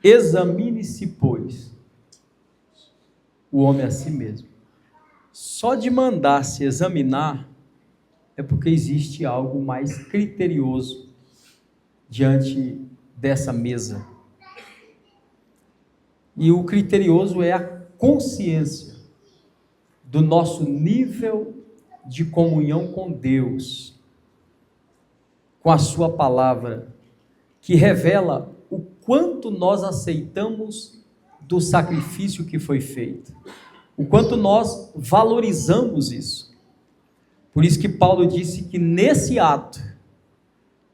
Examine-se, pois, o homem a si mesmo. Só de mandar se examinar é porque existe algo mais criterioso diante dessa mesa. E o criterioso é a consciência do nosso nível de comunhão com Deus, com a sua palavra, que revela o quanto nós aceitamos do sacrifício que foi feito, o quanto nós valorizamos isso. Por isso que Paulo disse que nesse ato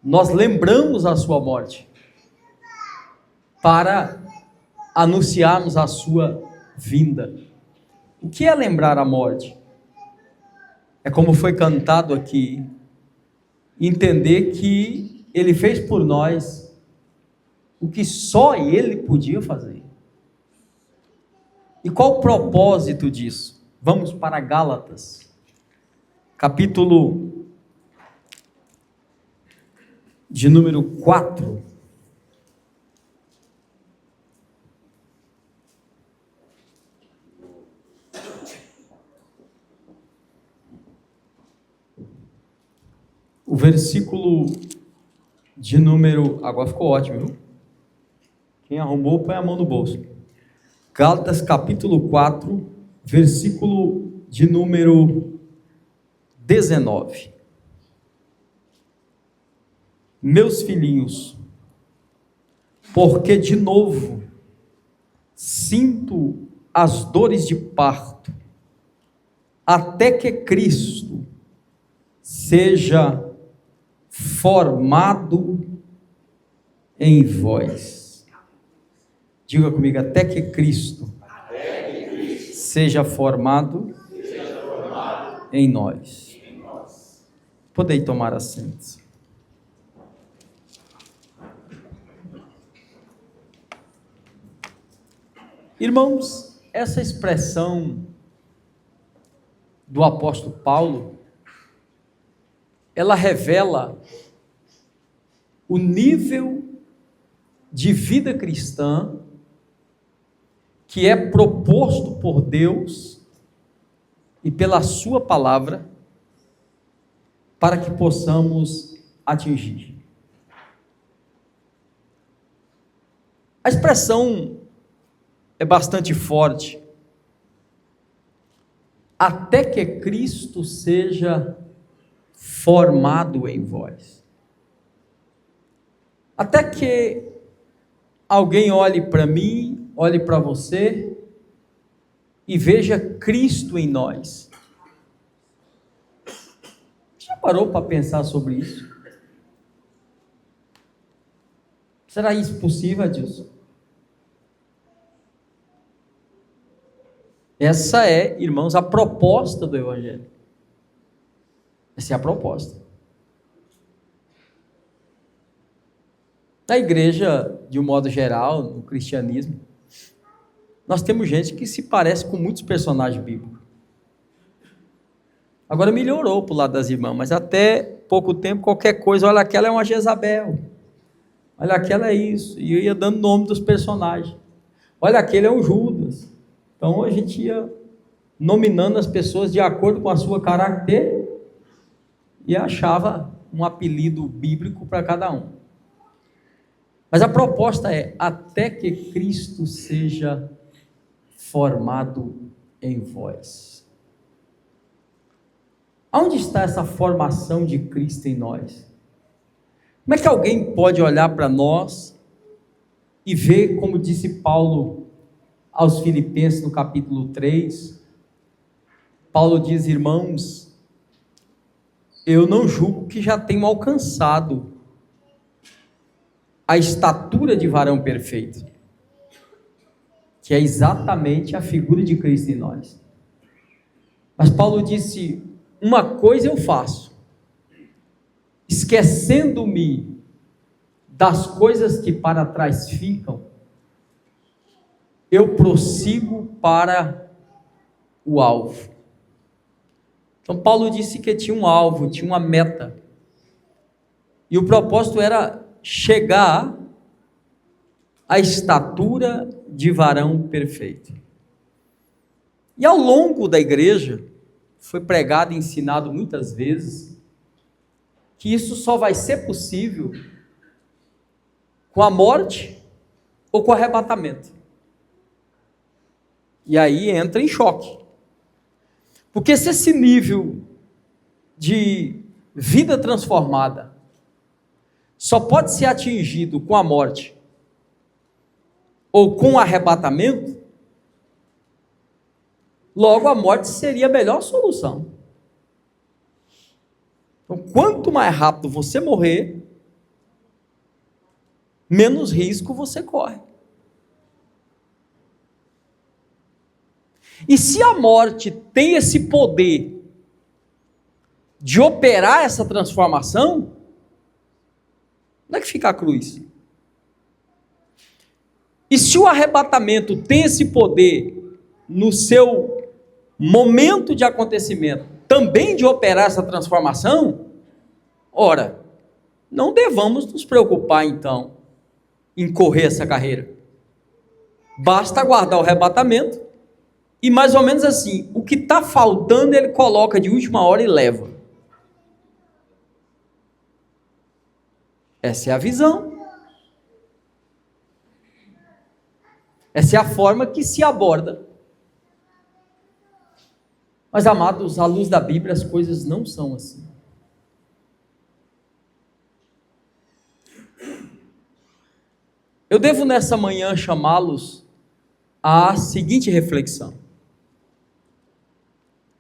nós lembramos a sua morte para anunciarmos a sua vinda. O que é lembrar a morte? É como foi cantado aqui, entender que ele fez por nós o que só ele podia fazer. E qual o propósito disso? Vamos para Gálatas, capítulo de número 4. O versículo de número... Agora ficou ótimo, viu? Quem arrumou, põe a mão no bolso. Gálatas capítulo 4, versículo de número 19. Meus filhinhos, porque de novo sinto as dores de parto, até que Cristo seja formado em vós. Diga comigo, até que Cristo seja formado em nós. Podei tomar assento. Irmãos, essa expressão do apóstolo Paulo, ela revela o nível de vida cristã que é proposto por Deus e pela sua palavra para que possamos atingir. A expressão é bastante forte. Até que Cristo seja formado em vós. Até que alguém olhe para mim, olhe para você e veja Cristo em nós. Já parou para pensar sobre isso? Será isso possível, Adilson? Essa é, irmãos, a proposta do Evangelho. Essa é a proposta. Na igreja, de um modo geral, no cristianismo, nós temos gente que se parece com muitos personagens bíblicos. Agora melhorou para o lado das irmãs, mas até pouco tempo, qualquer coisa, olha, aquela é uma Jezabel, olha, aquela é isso, e eu ia dando nome dos personagens, olha, aquele é um Judas. Então a gente ia nominando as pessoas de acordo com a sua característica e achava um apelido bíblico para cada um. Mas a proposta é, até que Cristo seja formado em vós. Onde está essa formação de Cristo em nós? Como é que alguém pode olhar para nós e ver, como disse Paulo aos Filipenses no capítulo 3, Paulo diz, irmãos, eu não julgo que já tenho alcançado a estatura de varão perfeito, que é exatamente a figura de Cristo em nós. Mas Paulo disse, uma coisa eu faço, esquecendo-me das coisas que para trás ficam, eu prossigo para o alvo. Então Paulo disse que tinha um alvo, tinha uma meta, e o propósito era chegar a estatura de varão perfeito. E ao longo da igreja, foi pregado e ensinado muitas vezes, que isso só vai ser possível com a morte ou com o arrebatamento. E aí entra em choque. Porque se esse nível de vida transformada só pode ser atingido com a morte ou com o arrebatamento, logo a morte seria a melhor solução. Então, quanto mais rápido você morrer, menos risco você corre. E se a morte tem esse poder de operar essa transformação, onde é que fica a cruz? E se o arrebatamento tem esse poder no seu momento de acontecimento, também de operar essa transformação, ora, não devamos nos preocupar então em correr essa carreira. Basta aguardar o arrebatamento e mais ou menos assim, o que está faltando ele coloca de última hora e leva. Essa é a visão. Essa é a forma que se aborda. Mas, amados, à luz da Bíblia, as coisas não são assim. Eu devo nessa manhã chamá-los à seguinte reflexão.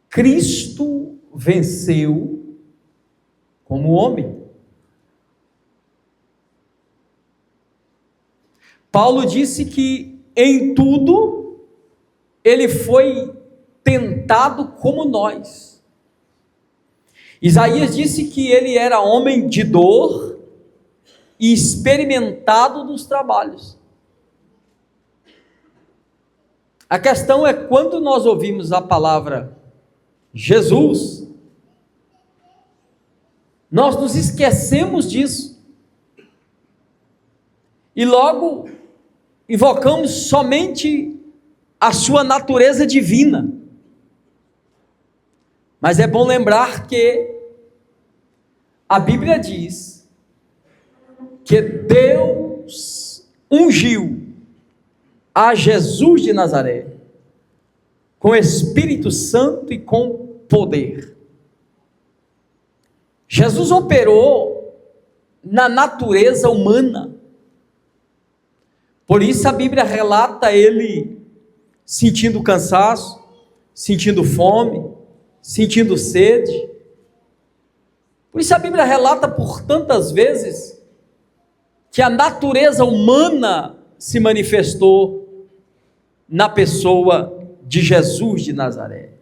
Cristo venceu como homem. Paulo disse que em tudo ele foi tentado como nós. Isaías disse que ele era homem de dor e experimentado nos trabalhos. A questão é quando nós ouvimos a palavra Jesus, nós nos esquecemos disso e logo invocamos somente a sua natureza divina. Mas é bom lembrar que a Bíblia diz que Deus ungiu a Jesus de Nazaré com Espírito Santo e com poder. Jesus operou na natureza humana. Por isso a Bíblia relata ele sentindo cansaço, sentindo fome, sentindo sede. Por isso a Bíblia relata por tantas vezes que a natureza humana se manifestou na pessoa de Jesus de Nazaré.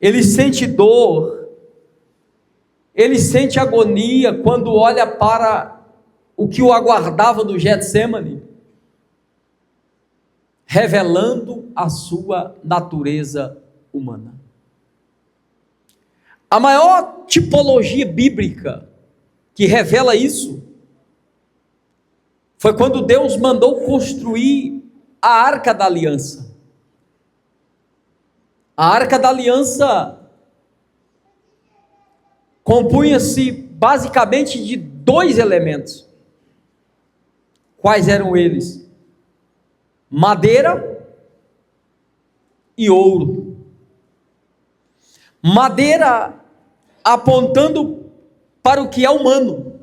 Ele sente dor, ele sente agonia quando olha para o que o aguardava no Getsêmani, revelando a sua natureza humana. A maior tipologia bíblica que revela isso foi quando Deus mandou construir a Arca da Aliança. A Arca da Aliança compunha-se basicamente de 2 elementos. Quais eram eles? Madeira e ouro. Madeira apontando para o que é humano,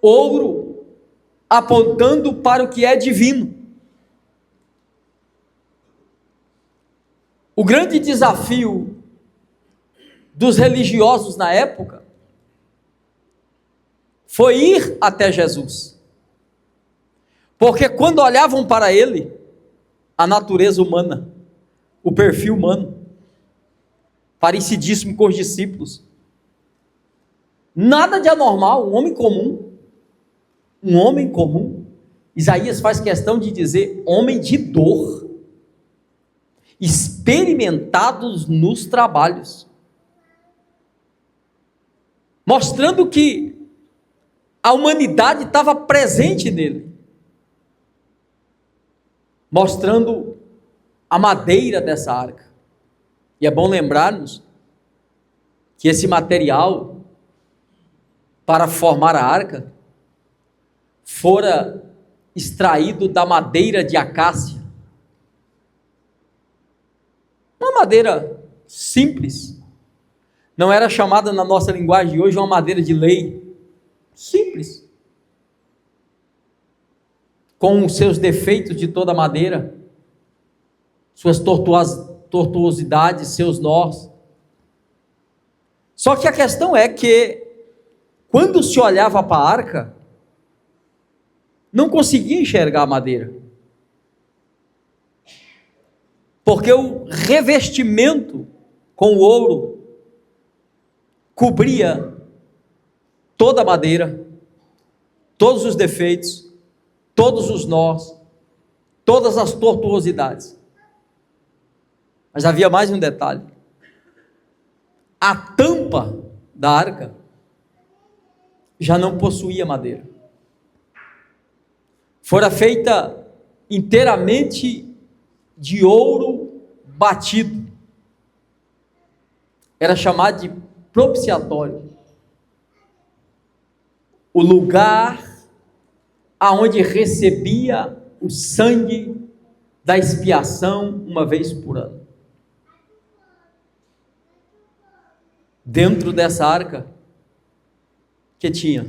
ouro apontando para o que é divino. O grande desafio dos religiosos na época foi ir até Jesus, porque quando olhavam para ele, a natureza humana, o perfil humano, parecidíssimo com os discípulos, nada de anormal, um homem comum, Isaías faz questão de dizer, homem de dor, experimentados nos trabalhos, mostrando que a humanidade estava presente nele, mostrando a madeira dessa arca. E é bom lembrarmos que esse material para formar a arca fora extraído da madeira de acácia. Uma madeira simples. Não era chamada na nossa linguagem de hoje uma madeira de lei. Simples. Com os seus defeitos de toda madeira, suas tortuosidades, seus nós. Só que a questão é que, quando se olhava para a arca, não conseguia enxergar a madeira. Porque o revestimento com o ouro cobria toda a madeira, todos os defeitos, todos os nós, todas as tortuosidades. Mas havia mais um detalhe. A tampa da arca já não possuía madeira. Fora feita inteiramente de ouro batido. Era chamado de propiciatório. O lugar aonde recebia o sangue da expiação uma vez por ano. Dentro dessa arca, que tinha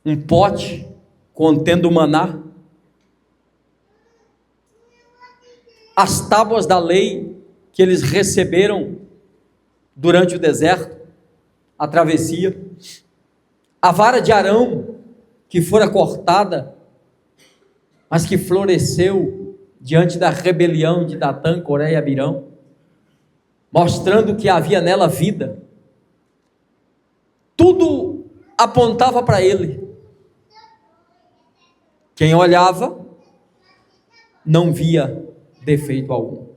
um pote contendo maná, as tábuas da lei que eles receberam durante o deserto, a travessia, a vara de Arão que fora cortada, mas que floresceu diante da rebelião de Datã, Coré e Abirão, mostrando que havia nela vida. Tudo apontava para ele. Quem olhava não via defeito algum.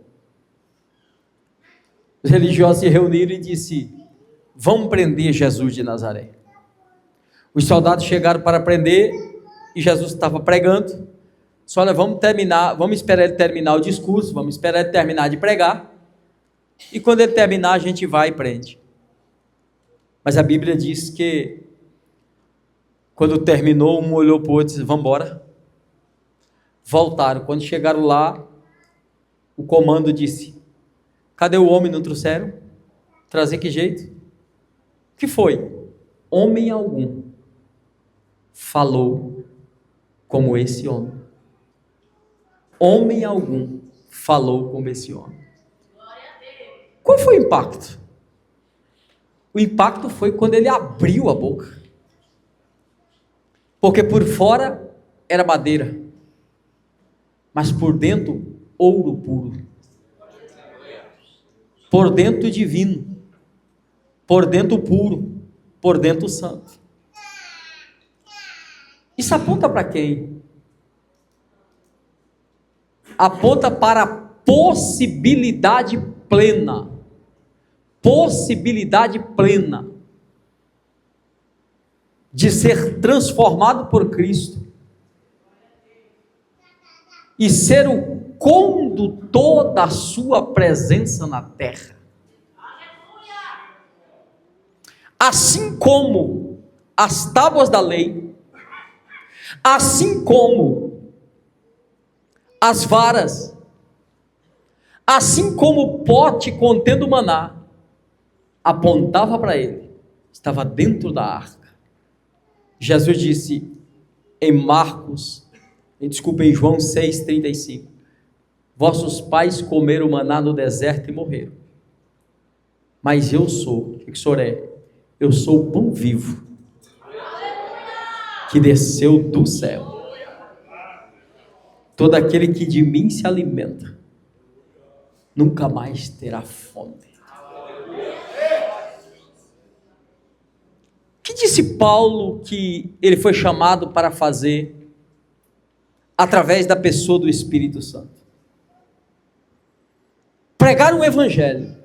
Os religiosos se reuniram e disseram: vamos prender Jesus de Nazaré. Os soldados chegaram para prender e Jesus estava pregando. Só olha, vamos esperar ele terminar o discurso, vamos esperar ele terminar de pregar, e quando ele terminar a gente vai e prende. Mas a Bíblia diz que quando terminou, um olhou para o outro e disse: vamos embora. Voltaram. Quando chegaram lá, o comando disse: cadê o homem? Não trouxeram? Trazer que jeito? O que foi? Homem algum falou como esse homem. Homem algum falou como esse homem. Qual foi o impacto? O impacto foi quando ele abriu a boca. Porque por fora era madeira, mas por dentro ouro puro. Por dentro divino. Por dentro puro. Por dentro santo. Isso aponta para quem? Aponta para a possibilidade plena. Possibilidade plena de ser transformado por Cristo e ser o condutor da sua presença na terra. Assim como as tábuas da lei, assim como as varas, assim como o pote contendo maná, apontava para ele, estava dentro da arca. Jesus disse em João 6,35, vossos pais comeram maná no deserto e morreram, mas eu sou, o que o senhor é? Eu sou o pão vivo, que desceu do céu. Todo aquele que de mim se alimenta, nunca mais terá fome. O que disse Paulo que ele foi chamado para fazer através da pessoa do Espírito Santo? Pregar o Evangelho,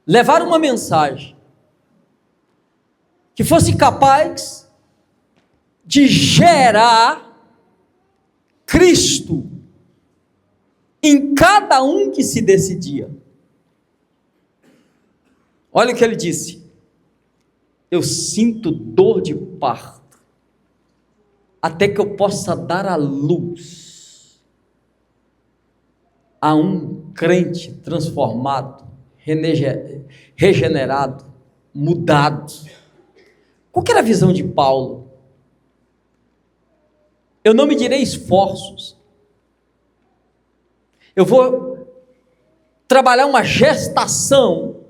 levar uma mensagem que fosse capaz de gerar Cristo em cada um que se decidia. Olha o que ele disse: eu sinto dor de parto, até que eu possa dar à luz a um crente transformado, regenerado, mudado. Qual que era a visão de Paulo? Eu não medirei esforços, eu vou trabalhar uma gestação,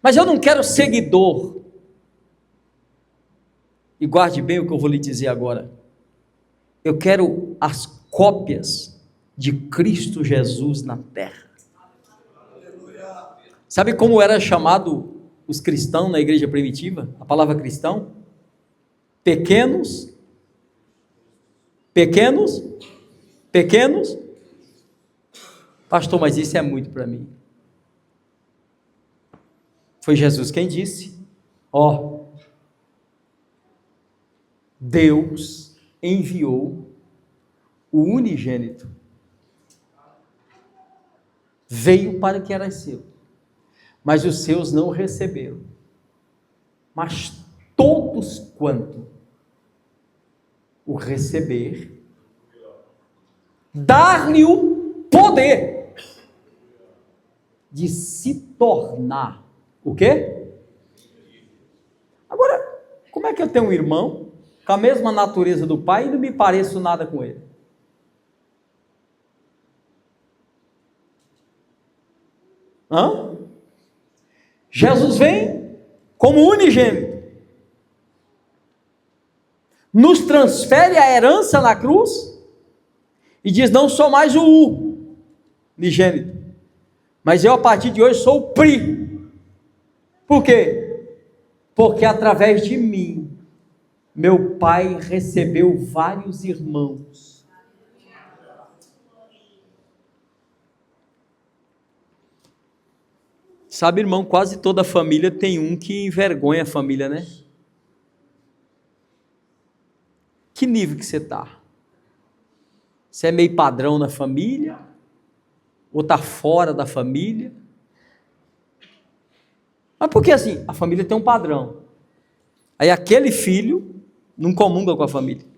mas eu não quero seguidor. E guarde bem o que eu vou lhe dizer agora. Eu quero as cópias de Cristo Jesus na terra. Sabe como era chamado os cristãos na igreja primitiva? A palavra cristão? Pequenos. Pastor, mas isso é muito para mim. Foi Jesus quem disse: ó, Deus enviou o unigênito, veio para que era seu, mas os seus não o receberam. Mas todos quanto o receber, dar-lhe o poder de se tornar o quê? Agora, como é que eu tenho um irmão com a mesma natureza do pai e não me pareço nada com ele? Jesus vem como unigênito, nos transfere a herança na cruz e diz: não sou mais o unigênito, mas eu a partir de hoje sou o pri. Por quê? Porque através de mim meu pai recebeu vários irmãos. Sabe, irmão, quase toda família tem um que envergonha a família, né? Que nível que você está? Você é meio padrão na família? Ou está fora da família? Mas por que assim? A família tem um padrão. Aí aquele filho não comunga com a família. Ele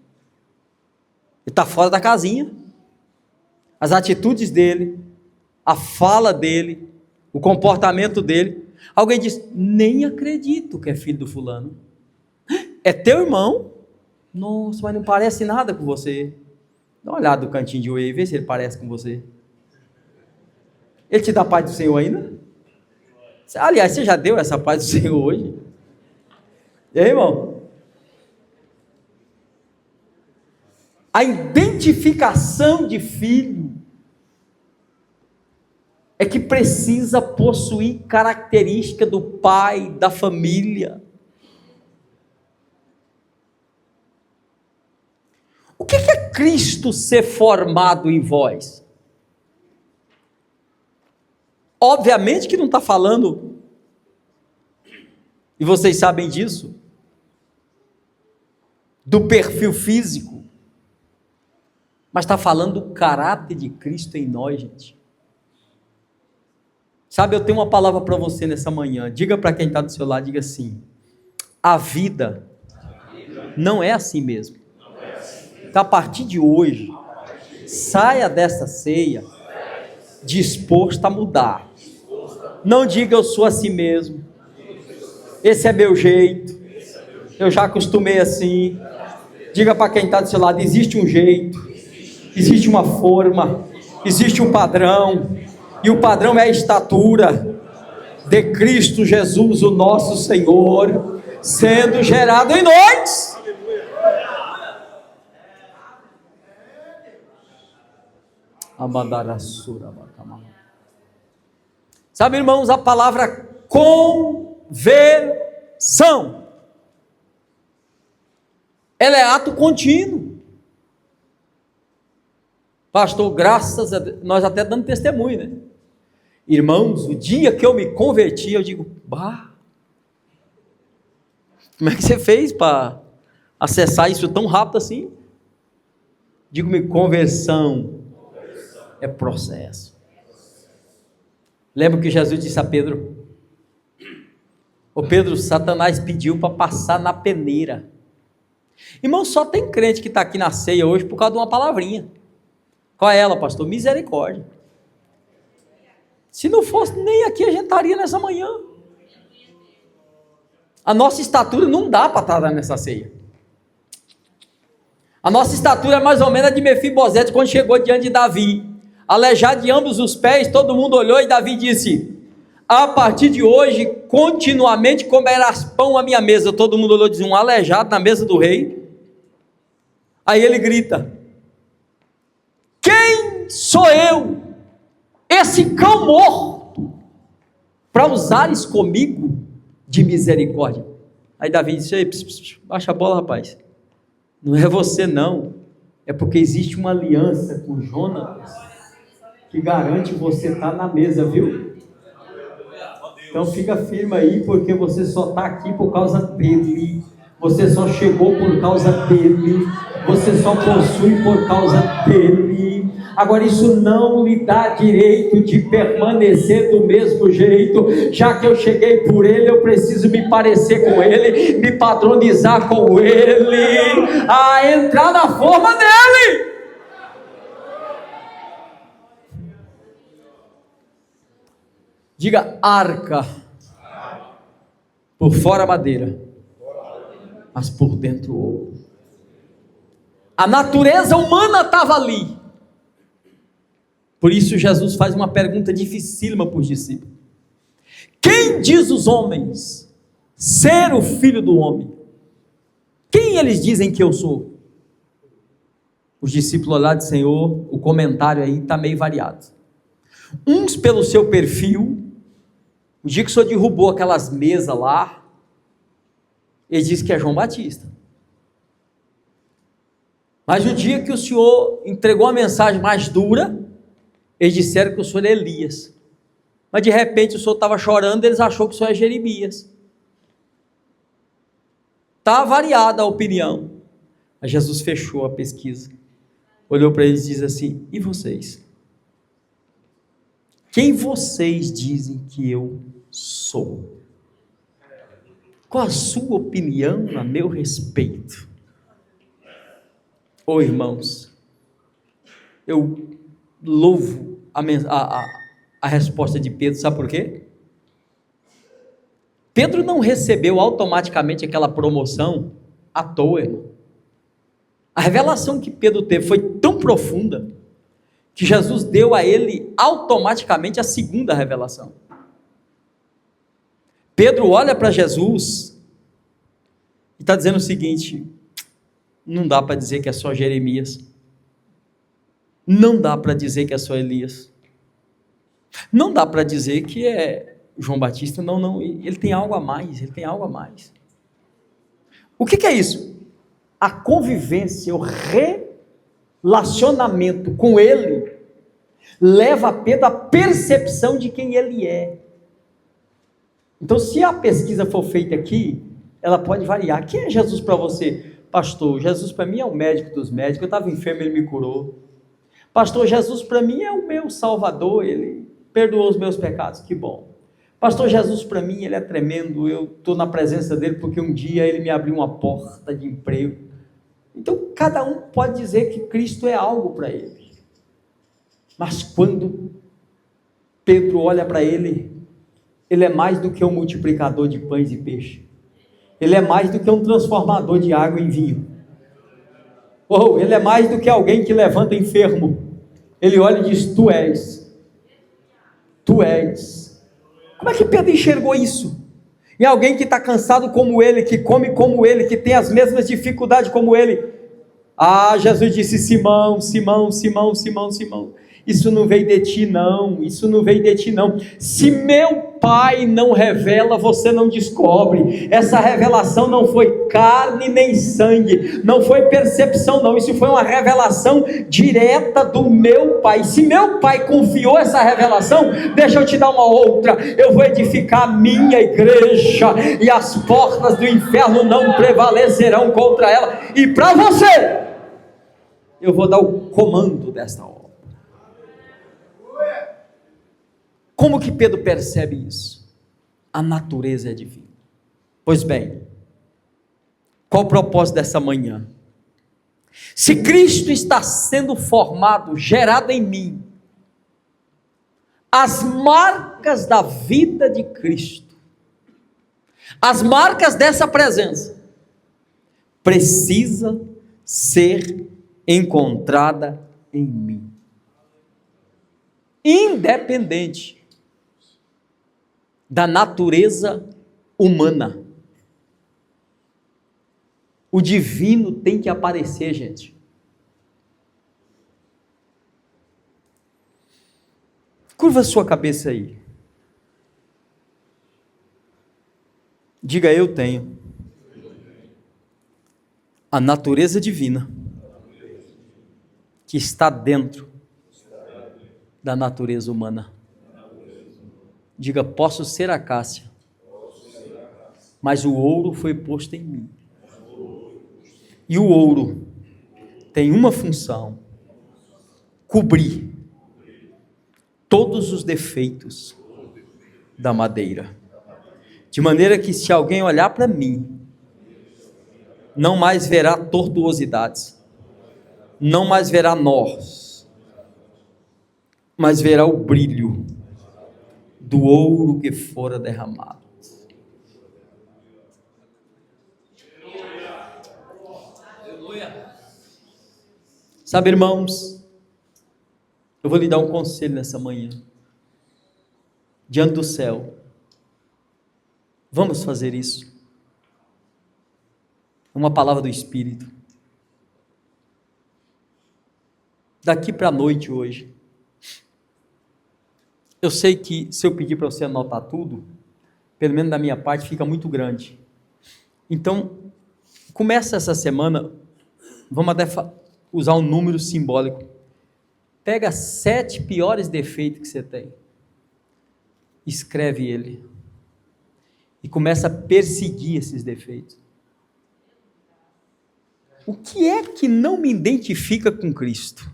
está fora da casinha. As atitudes dele, a fala dele, o comportamento dele. Alguém diz: nem acredito que é filho do fulano. É teu irmão? Nossa, mas não parece nada com você. Dá uma olhada no cantinho de olho e vê se ele parece com você. Ele te dá a paz do Senhor ainda? Aliás, você já deu essa paz do Senhor hoje? E aí, irmão? A identificação de filho é que precisa possuir característica do pai, da família. O que é Cristo ser formado em vós? Obviamente que não está falando, e vocês sabem disso, do perfil físico, mas está falando do caráter de Cristo em nós, gente. Sabe, eu tenho uma palavra para você nessa manhã. Diga para quem está do seu lado, diga assim: a vida não é assim mesmo. Então, a partir de hoje, saia dessa ceia disposto a mudar. Não diga: eu sou assim mesmo, esse é meu jeito, eu já acostumei assim. Diga para quem está do seu lado: existe um jeito, existe uma forma, existe um padrão, e o padrão é a estatura de Cristo Jesus, o nosso Senhor, sendo gerado em nós. Sabe, irmãos, a palavra conversão, ela é ato contínuo. Pastor, graças a Deus, nós até dando testemunho, né? Irmãos, o dia que eu me converti, eu digo: bah, como é que você fez para acessar isso tão rápido assim? Diga-me, conversão é processo. Lembra que Jesus disse a Pedro? Ô Pedro, Satanás pediu para passar na peneira. Irmão, só tem crente que está aqui na ceia hoje por causa de uma palavrinha. Qual é ela, pastor? Misericórdia. Se não fosse nem aqui, a gente estaria nessa manhã. A nossa estatura não dá para estar nessa ceia. A nossa estatura é mais ou menos a de Mefibosete quando chegou diante de Davi. Aleijado de ambos os pés, todo mundo olhou e Davi disse: a partir de hoje, continuamente comerás pão à minha mesa. Todo mundo olhou e disse: um aleijado na mesa do rei. Aí ele grita: quem sou eu, esse cão morto, para usares comigo de misericórdia? Aí Davi disse: ei, baixa a bola, rapaz, não é você não, é porque existe uma aliança com Jonatas, que garante você estar na mesa, viu? Então fica firme aí, porque você só está aqui por causa dele, você só chegou por causa dele, você só possui por causa dele. Agora, isso não lhe dá direito de permanecer do mesmo jeito. Já que eu cheguei por ele, eu preciso me parecer com ele, me padronizar com ele, a entrar na forma dele. Diga: arca. Por fora madeira, mas por dentro ouro. A natureza humana estava ali. Por isso Jesus faz uma pergunta dificílima para os discípulos: quem diz os homens ser o Filho do Homem? Quem eles dizem que eu sou? Os discípulos olharam e disseram: Senhor, o comentário aí está meio variado. Uns pelo seu perfil. O dia que o Senhor derrubou aquelas mesas lá, ele disse que é João Batista. Mas o dia que o Senhor entregou a mensagem mais dura, eles disseram que o Senhor é Elias. Mas de repente o Senhor estava chorando, eles acharam que o Senhor é Jeremias. Está variada a opinião. Mas Jesus fechou a pesquisa, olhou para eles e disse assim: e vocês? Quem vocês dizem que eu sou? Qual a sua opinião a meu respeito? Ô irmãos, eu louvo a resposta de Pedro, sabe por quê? Pedro não recebeu automaticamente aquela promoção à toa, irmão. A revelação que Pedro teve foi tão profunda, que Jesus deu a ele automaticamente a segunda revelação. Pedro olha para Jesus e está dizendo o seguinte: não dá para dizer que é só Jeremias, não dá para dizer que é só Elias, não dá para dizer que é João Batista, não, ele tem algo a mais, ele tem algo a mais. O que é isso? A convivência, o relacionamento com ele, leva Pedro à percepção de quem ele é. Então, se a pesquisa for feita aqui, ela pode variar. Quem é Jesus para você? Pastor, Jesus para mim é o médico dos médicos, eu estava enfermo, ele me curou. Pastor, Jesus para mim é o meu salvador, ele perdoou os meus pecados, que bom. Pastor, Jesus para mim, ele é tremendo, eu estou na presença dele porque um dia ele me abriu uma porta de emprego. Então, cada um pode dizer que Cristo é algo para ele. Mas quando Pedro olha para ele, ele é mais do que um multiplicador de pães e peixe. Ele é mais do que um transformador de água em vinho. Ele é mais do que alguém que levanta enfermo. Ele olha e diz: tu és. Tu és. Como é que Pedro enxergou isso? Em alguém que está cansado como ele, que come como ele, que tem as mesmas dificuldades como ele. Jesus disse: Simão, Simão, Simão, Simão, Simão, isso não veio de ti não, isso não veio de ti não. Se meu Pai não revela, você não descobre. Essa revelação não foi carne nem sangue, não foi percepção não, isso foi uma revelação direta do meu Pai. Se meu Pai confiou essa revelação, deixa eu te dar uma outra: eu vou edificar a minha igreja, e as portas do inferno não prevalecerão contra ela. E para você, eu vou dar o comando desta obra. Como que Pedro percebe isso? A natureza é divina. Pois bem, qual o propósito dessa manhã? Se Cristo está sendo formado, gerado em mim, as marcas da vida de Cristo, as marcas dessa presença, precisa ser encontrada em mim, independente da natureza humana. O divino tem que aparecer, gente. Curva sua cabeça aí. Diga: eu tenho a natureza divina que está dentro da natureza humana. Diga: posso ser acácia, mas o ouro foi posto em mim. E o ouro tem uma função: cobrir todos os defeitos da madeira. De maneira que, se alguém olhar para mim, não mais verá tortuosidades, não mais verá nós, mas verá o brilho do ouro que fora derramado. Sabe, irmãos, eu vou lhe dar um conselho nessa manhã, diante do céu. Vamos fazer isso. Uma palavra do Espírito. Daqui para a noite hoje, eu sei que se eu pedir para você anotar tudo, pelo menos da minha parte, fica muito grande. Então, começa essa semana, vamos até usar um número simbólico. Pega 7 piores defeitos que você tem, escreve ele, e começa a perseguir esses defeitos. O que é que não me identifica com Cristo?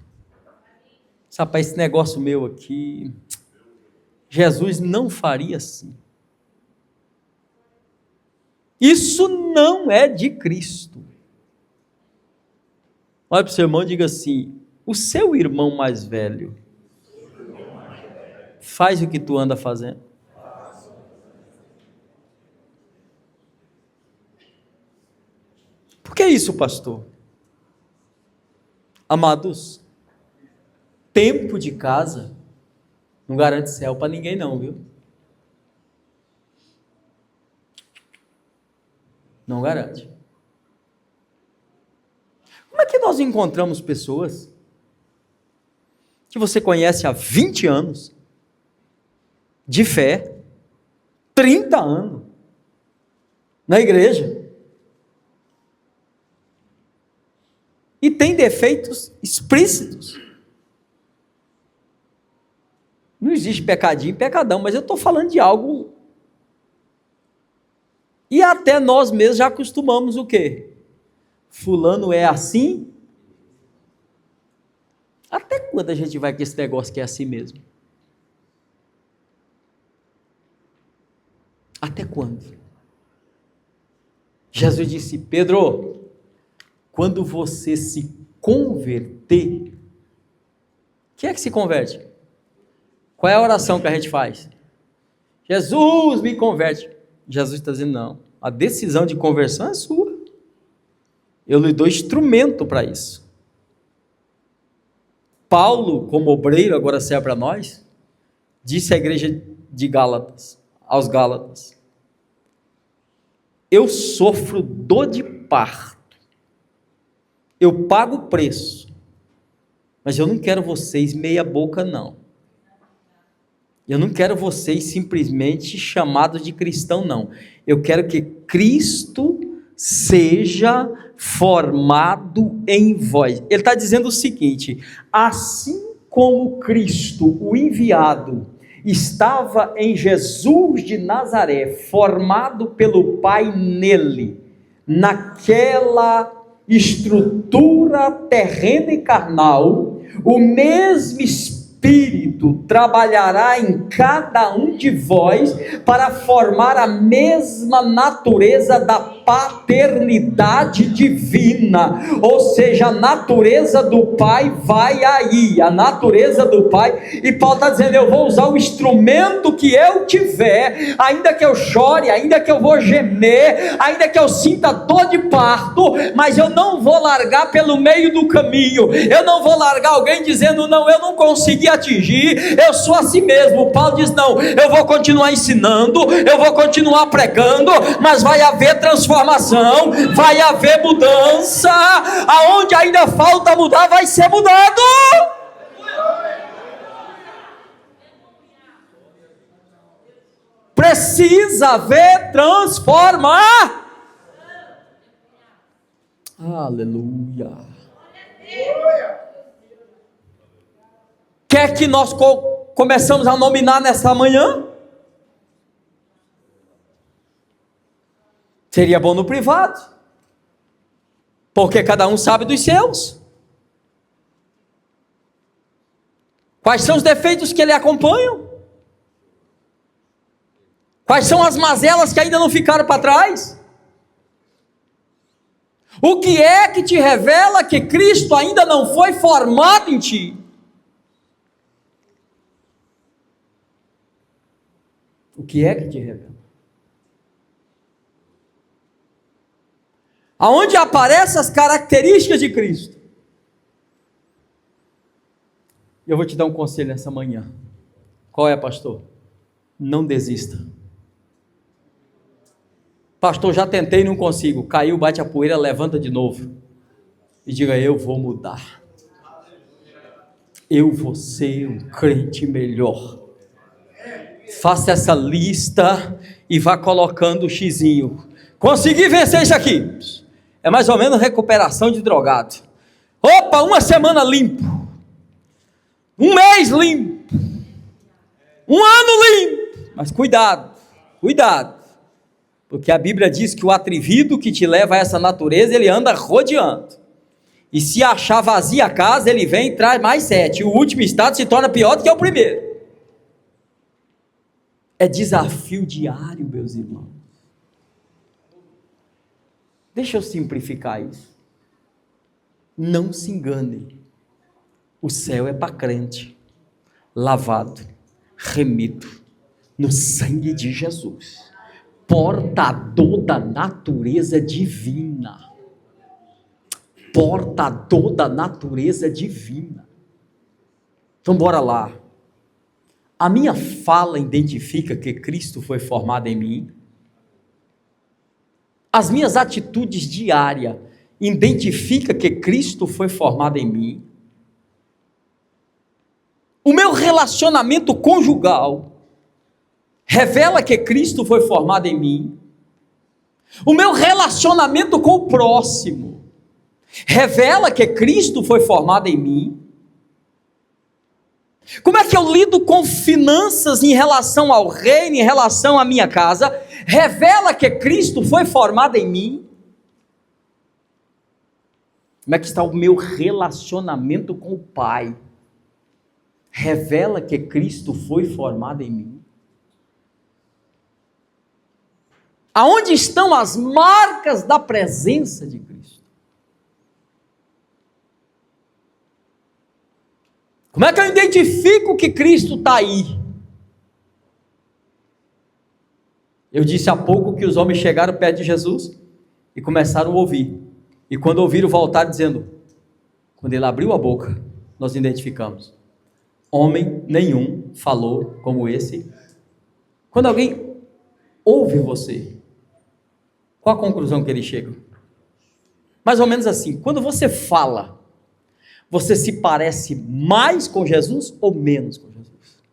Sabe, esse negócio meu aqui, Jesus não faria assim. Isso não é de Cristo. Olha para o seu irmão e diga assim: o seu irmão mais velho faz o que tu anda fazendo? Por que isso, pastor? Amados, tempo de casa não garante céu para ninguém não, viu? Não garante. Como é que nós encontramos pessoas que você conhece há 20 anos, de fé, 30 anos, na igreja, e tem defeitos explícitos? Não existe pecadinho e pecadão, mas eu estou falando de algo, e até nós mesmos já acostumamos o quê? Fulano é assim? Até quando a gente vai com esse negócio que é assim mesmo? Até quando? Jesus disse: Pedro, quando você se converter, quem é que se converte? Qual é a oração que a gente faz? Jesus me converte. Jesus está dizendo: não, a decisão de conversão é sua. Eu lhe dou instrumento para isso. Paulo, como obreiro, agora serve para nós, disse à igreja de Gálatas, aos Gálatas: eu sofro dor de parto, eu pago o preço, mas eu não quero vocês meia boca não. Eu não quero vocês simplesmente chamados de cristão não. Eu quero que Cristo seja formado em vós. Ele está dizendo o seguinte: assim como Cristo, o enviado, estava em Jesus de Nazaré, formado pelo Pai nele, naquela estrutura terrena e carnal, o mesmo Espírito trabalhará em cada um de vós para formar a mesma natureza da paternidade divina, ou seja, a natureza do Pai vai aí, a natureza do Pai, e Paulo está dizendo, eu vou usar o instrumento que eu tiver, ainda que eu chore, ainda que eu vou gemer, ainda que eu sinta dor de parto, mas eu não vou largar pelo meio do caminho, eu não vou largar alguém dizendo, não, eu não consegui atingir, eu sou assim mesmo. Paulo diz, não, eu vou continuar ensinando, eu vou continuar pregando, mas vai haver transformação, vai haver mudança, aonde ainda falta mudar, vai ser mudado. Precisa haver transformar. Aleluia. Quer que nós começamos a nominar nessa manhã? Seria bom no privado, porque cada um sabe dos seus. Quais são os defeitos que lhe acompanham? Quais são as mazelas que ainda não ficaram para trás? O que é que te revela que Cristo ainda não foi formado em ti? O que é que te revela? Aonde aparecem as características de Cristo? Eu vou te dar um conselho nessa manhã. Qual é, pastor? Não desista. Pastor, já tentei e não consigo. Caiu, bate a poeira, levanta de novo. E diga, eu vou mudar. Eu vou ser um crente melhor. Faça essa lista e vá colocando o xizinho. Consegui vencer isso aqui. É mais ou menos recuperação de drogado. Opa, uma semana limpo. Um mês limpo. Um ano limpo. Mas cuidado, cuidado. Porque a Bíblia diz que o atrevido que te leva a essa natureza, ele anda rodeando. E se achar vazia a casa, ele vem e traz mais 7. O último estado se torna pior do que o primeiro. É desafio diário, meus irmãos. Deixa eu simplificar isso. Não se engane. O céu é para crente, lavado, remido no sangue de Jesus, portador da natureza divina. Portador da natureza divina. Então bora lá. A minha fala identifica que Cristo foi formado em mim. As minhas atitudes diárias identificam que Cristo foi formado em mim. O meu relacionamento conjugal revela que Cristo foi formado em mim. O meu relacionamento com o próximo revela que Cristo foi formado em mim. Como é que eu lido com finanças em relação ao reino, em relação à minha casa? Revela que Cristo foi formado em mim. Como é que está o meu relacionamento com o Pai? Revela que Cristo foi formado em mim. Aonde estão as marcas da presença de Cristo? Como é que eu identifico que Cristo está aí? Eu disse há pouco que os homens chegaram perto de Jesus e começaram a ouvir. E quando ouviram, voltaram dizendo, quando ele abriu a boca, nós identificamos. Homem nenhum falou como esse. Quando alguém ouve você, qual a conclusão que ele chega? Mais ou menos assim, quando você fala, você se parece mais com Jesus ou menos com Jesus?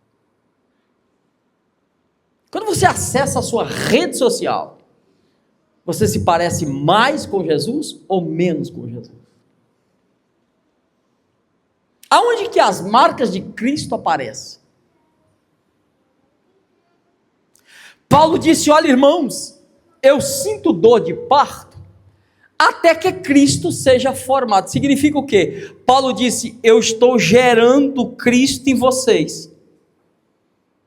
Quando você acessa a sua rede social, você se parece mais com Jesus ou menos com Jesus? Aonde que as marcas de Cristo aparecem? Paulo disse, olha irmãos, eu sinto dor de parto até que Cristo seja formado. Significa o quê? Paulo disse: eu estou gerando Cristo em vocês.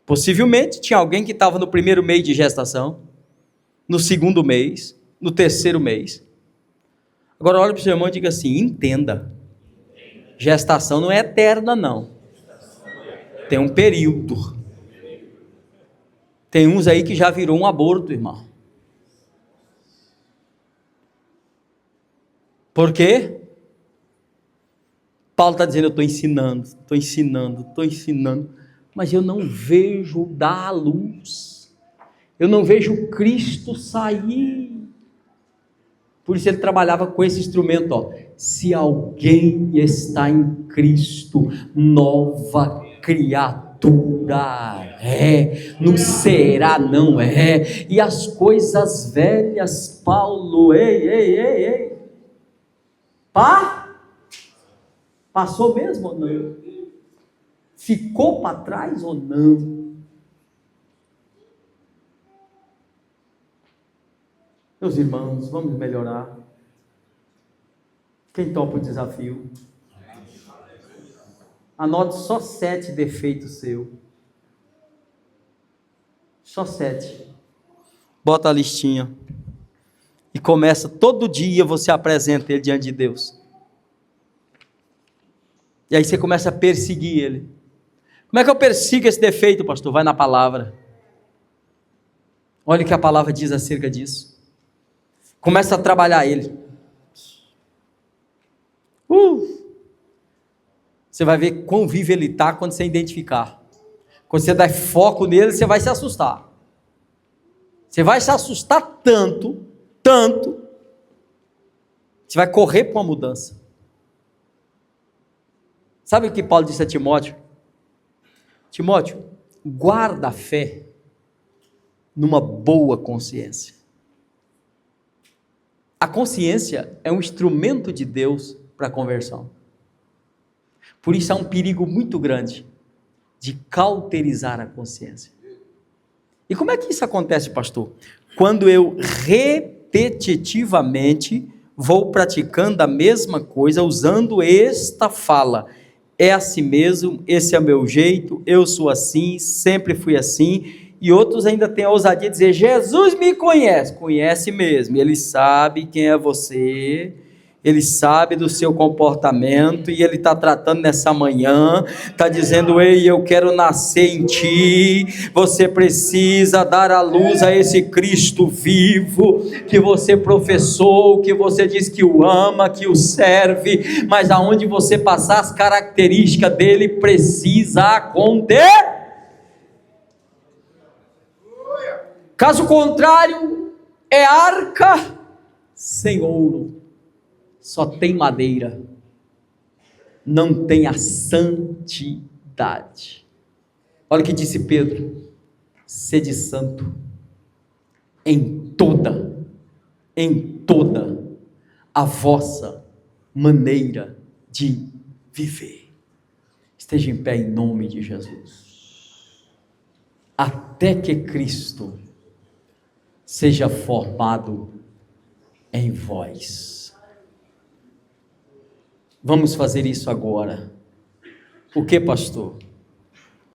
Possivelmente tinha alguém que estava no primeiro mês de gestação, no segundo mês, no terceiro mês. Agora olha para o seu irmão e diga assim: entenda, gestação não é eterna não, tem um período. Tem uns aí que já virou um aborto, irmão. Por quê? Paulo está dizendo: eu estou ensinando, mas eu não vejo dar a luz, eu não vejo Cristo sair. Por isso ele trabalhava com esse instrumento, ó. Se alguém está em Cristo, nova criatura é, não será, não é, e as coisas velhas, Paulo, ei, passou mesmo ou não? Ficou para trás ou não? Meus irmãos, vamos melhorar. Quem topa o desafio? Anote só 7 defeitos seus. Só 7. Bota a listinha. E começa, todo dia você apresenta ele diante de Deus. E aí você começa a perseguir ele. Como é que eu persigo esse defeito, pastor? Vai na palavra. Olha o que a palavra diz acerca disso. Começa a trabalhar ele. Você vai ver quão vivo ele está quando você identificar. Quando você der foco nele, você vai se assustar. Você vai se assustar tanto, você vai correr para uma mudança. Sabe o que Paulo disse a Timóteo? Timóteo, guarda a fé numa boa consciência. A consciência é um instrumento de Deus para a conversão. Por isso há um perigo muito grande de cauterizar a consciência. E como é que isso acontece, pastor? Quando eu repetitivamente vou praticando a mesma coisa, usando esta fala: é assim mesmo, esse é o meu jeito, eu sou assim, sempre fui assim. E outros ainda têm a ousadia de dizer: Jesus me conhece mesmo, ele sabe quem é você, ele sabe do seu comportamento, e ele está tratando nessa manhã, está dizendo: ei, eu quero nascer em ti, você precisa dar a luz a esse Cristo vivo, que você professou, que você diz que o ama, que o serve, mas aonde você passar, as características dele precisa acontecer. Caso contrário, é arca sem ouro, só tem madeira, não tem a santidade. Olha o que disse Pedro: sede santo em toda a vossa maneira de viver. Esteja em pé em nome de Jesus. Até que Cristo seja formado em vós. Vamos fazer isso agora. O que, pastor?